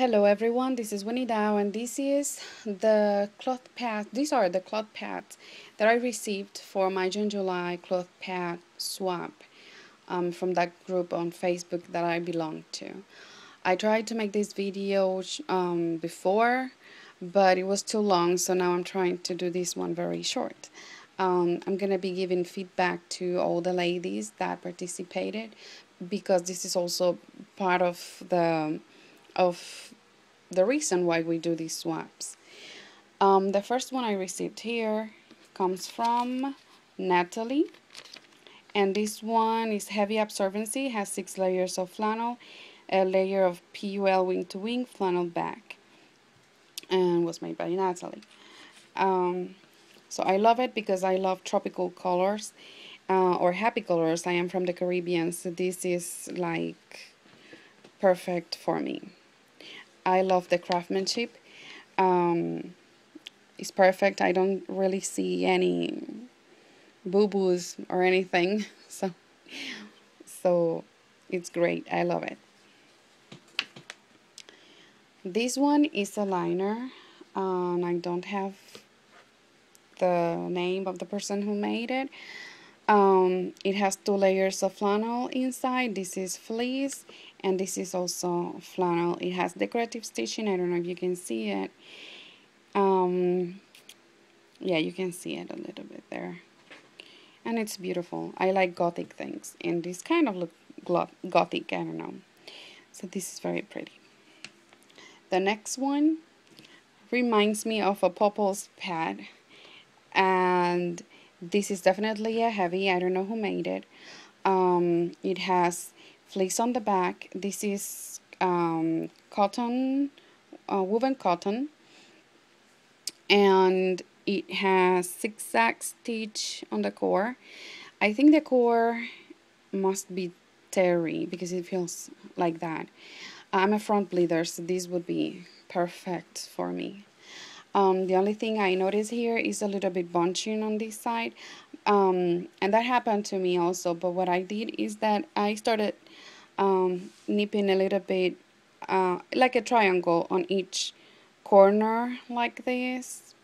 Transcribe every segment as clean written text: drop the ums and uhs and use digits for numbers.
Hello everyone, this is Winnie Dow and this is the cloth pad. These are the cloth pads that I received for my June-July cloth pad swap from that group on Facebook that I belong to. I tried to make this video before, but it was too long, so now I'm trying to do this one very short. I'm gonna be giving feedback to all the ladies that participated because this is also part of the reason why we do these swaps. The first one I received here comes from Natalie, and this one is heavy absorbency, has 6 layers of flannel, a layer of PUL wing to wing flannel back, and was made by Natalie. Um, so I love it because I love tropical colors or happy colors. I am from the Caribbean, so this is like perfect for me. I love the craftsmanship. Um, it's perfect. I don't really see any boo-boos or anything. So it's great. I love it. This one is a liner, and I don't have the name of the person who made it. It has 2 layers of flannel inside. This is fleece, and this is also flannel. It has decorative stitching. I don't know if you can see it. Yeah, you can see it a little bit there. And it's beautiful. I like gothic things, and this kind of look gothic, I don't know. So this is very pretty. The next one reminds me of a Popple's pad, and this is definitely a heavy. I don't know who made it. It has fleece on the back. This is cotton, woven cotton, and it has zigzag stitch on the core. I think the core must be terry because it feels like that. I'm a front bleeder, so this would be perfect for me. The only thing I notice here is a little bit bunching on this side, and that happened to me also. But what I did is that I started nipping a little bit, like a triangle on each corner, like this,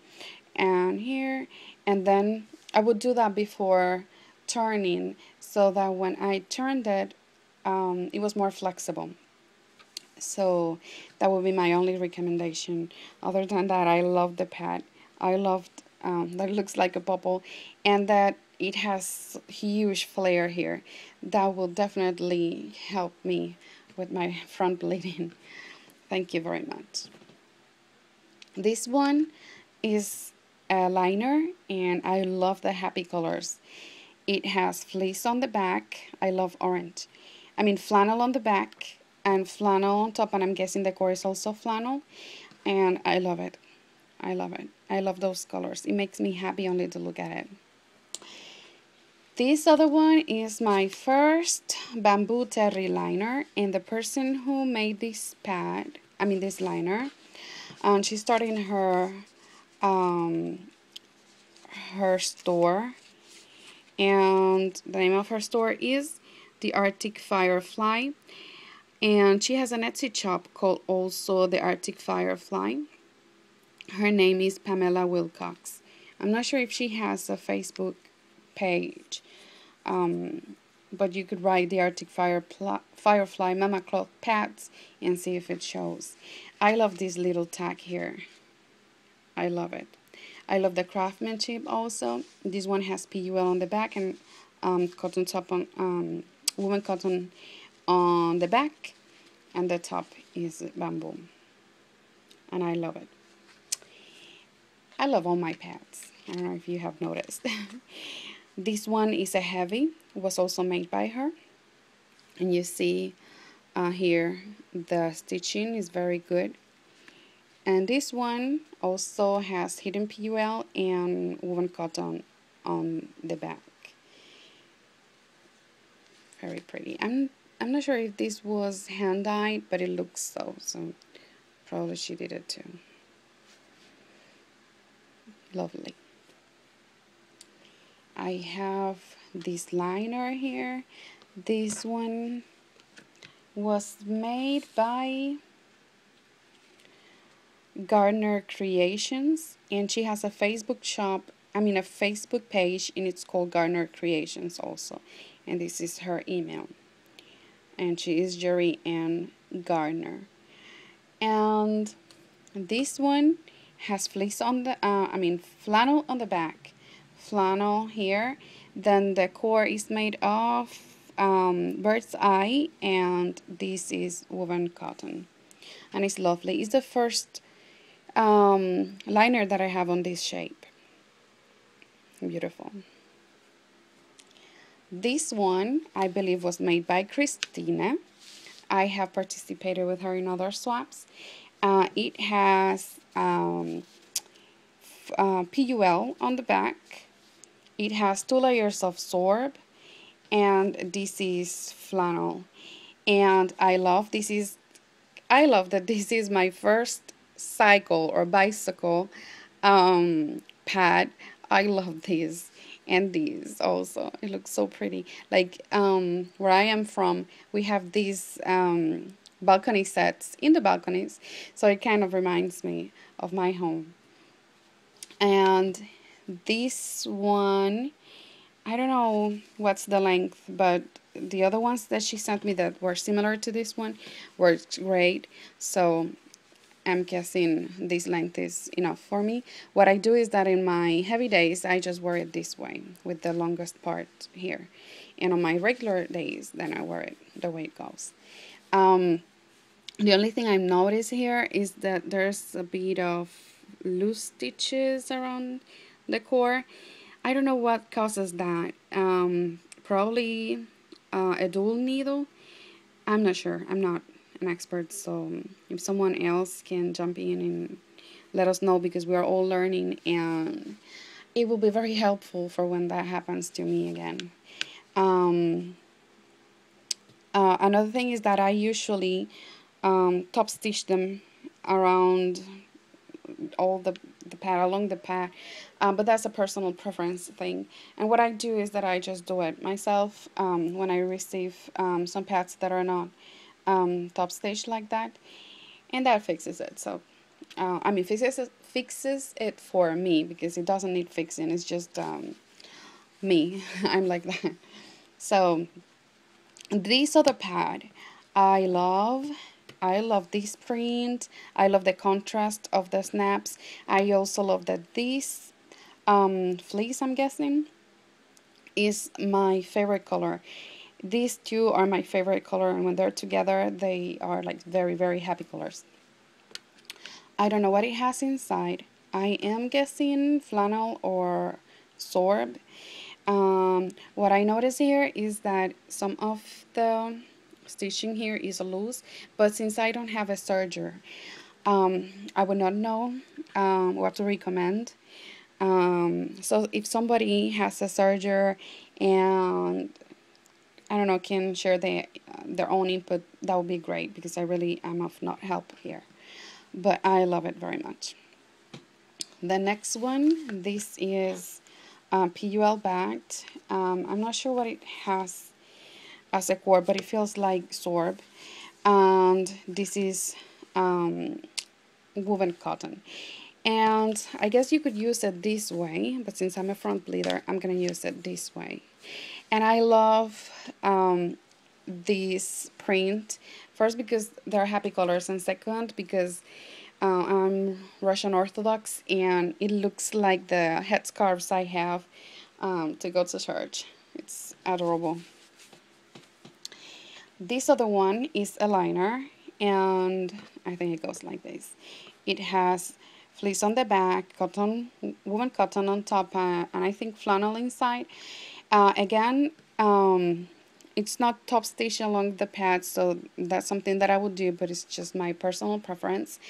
and here, and then I would do that before turning, so that when I turned it, it was more flexible. So that would be my only recommendation. Other than that, I love the pad. I loved that it looks like a bubble, and that it has huge flare here. That will definitely help me with my front bleeding. Thank you very much. This one is a liner, and I love the happy colors. It has fleece on the back. I love orange. I mean flannel on the back and flannel on top, and I'm guessing the core is also flannel, and I love it. I love it. I love those colors. It makes me happy only to look at it. This other one is my first bamboo terry liner, and the person who made this pad, I mean this liner, she started um, her store, and the name of her store is the Arctic Firefly, and she has an Etsy shop called also the Arctic Firefly. Her name is Pamela Wilcox. I'm not sure if she has a Facebook page, but you could write the Arctic Firefly Mama Cloth Pads and see if it shows. I love this little tag here. I love it. I love the craftsmanship also. This one has PUL on the back and cotton top on woven cotton on the back, and the top is bamboo. And I love it. I love all my pads. I don't know if you have noticed. This one is a heavy. It was also made by her. And you see here the stitching is very good. And this one also has hidden PUL and woven cotton on the back. Very pretty. I'm not sure if this was hand dyed, but it looks so probably she did it too. Lovely. I have this liner here. This one was made by Gardner Creations, and she has a Facebook shop. I mean, a Facebook page, and it's called Gardner Creations also. And this is her email. And she is Jerry Ann Gardner. And this one has fleece on the, flannel on the back, flannel here. Then the core is made of bird's eye, and this is woven cotton. And it's lovely. It's the first liner that I have on this shape. Beautiful. This one, I believe, was made by Christina. I have participated with her in other swaps. It has PUL on the back. It has 2 layers of sorb, and this is flannel. And I love that this is my first cycle or bicycle pad. I love these, and these also. It looks so pretty. Like where I am from, we have these balcony sets in the balconies, so it kind of reminds me of my home. And this one, I don't know what's the length, but the other ones that she sent me that were similar to this one were great. So I'm guessing this length is enough for me. What I do is that in my heavy days, I just wear it this way with the longest part here. And on my regular days, then I wear it the way it goes. The only thing I've noticed here is that there's a bit of loose stitches around the core. I don't know what causes that. Probably a dual needle. I'm not sure. I'm not an expert, so if someone else can jump in and let us know, because we are all learning, and it will be very helpful for when that happens to me again. Another thing is that I usually top stitch them around all the pad, along the pad, but that's a personal preference thing. And what I do is that I just do it myself when I receive some pads that are not top stitched like that, and that fixes it. So fixes it for me, because it doesn't need fixing. It's just me. I'm like that. So this other pad, I love this print. I love the contrast of the snaps. I also love that this fleece, I'm guessing, is my favorite color. These two are my favorite color, and when they're together, they are like very, very happy colors. I don't know what it has inside. I am guessing flannel or sorb. What I notice here is that some of the stitching here is loose, but since I don't have a serger, I would not know what to recommend. So if somebody has a serger and I don't know, can share their own input, that would be great, because I really am of not help here. But I love it very much. The next one, this is PUL bagged. I'm not sure what it has as a core, but it feels like sorb. And this is woven cotton. And I guess you could use it this way, but since I'm a front bleeder, I'm going to use it this way. And I love this print, first because they're happy colors, and second because I'm Russian Orthodox, and it looks like the headscarves I have to go to church. It's adorable. This other one is a liner, and I think it goes like this. It has fleece on the back, cotton, woven cotton on top, and I think flannel inside. Again, it's not top stitched along the pad, so that's something that I would do, but it's just my personal preference.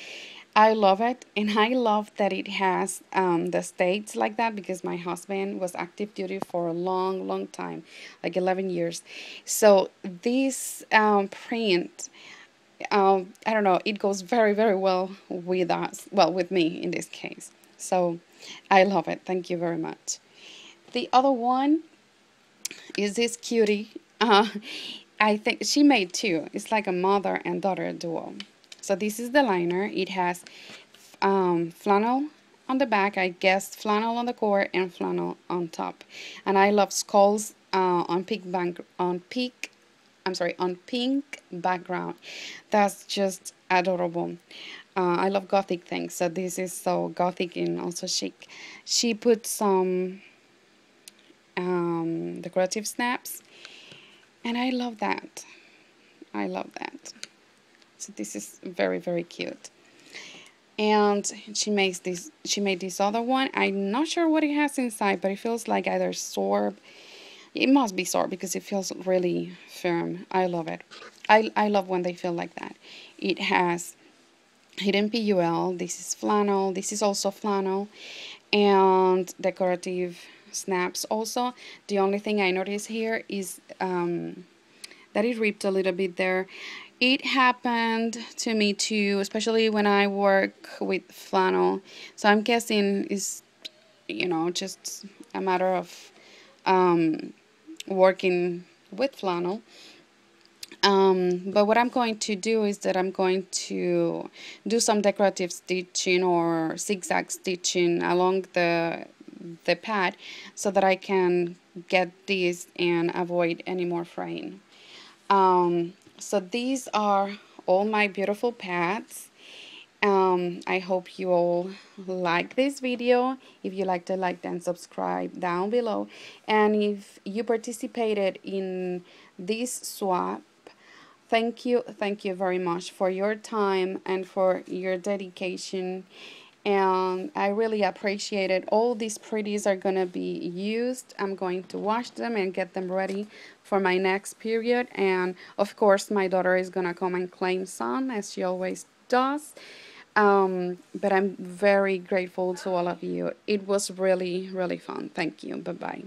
I love it, and I love that it has the states like that, because my husband was active duty for a long, long time, like 11 years. So this print, I don't know, it goes very, very well with us, well, with me in this case. So I love it. Thank you very much. The other one is this cutie. I think she made two. It's like a mother and daughter duo. So this is the liner. It has flannel on the back. I guessed flannel on the core and flannel on top. And I love skulls on pink background. That's just adorable. I love gothic things, so this is so gothic and also chic. She put some decorative snaps, and I love that. I love that. So this is very, very cute. And she made this other one. I'm not sure what it has inside, but it feels like either sorb. It must be sorb because it feels really firm. I love it. I love when they feel like that. It has hidden PUL. This is flannel. This is also flannel. And decorative snaps also. The only thing I notice here is that it ripped a little bit there. It happened to me too, especially when I work with flannel. So I'm guessing it's, just a matter of working with flannel. But what I'm going to do is that I'm going to do some decorative stitching or zigzag stitching along the pad so that I can get this and avoid any more fraying. So these are all my beautiful pads. I hope you all like this video. If you liked it, like and subscribe down below. And if you participated in this swap, thank you very much for your time and for your dedication. And I really appreciate it. All these pretties are gonna be used. I'm going to wash them and get them ready for my next period. And of course, my daughter is gonna come and claim some, as she always does. But I'm very grateful to all of you. It was really, really fun. Thank you. Bye-bye.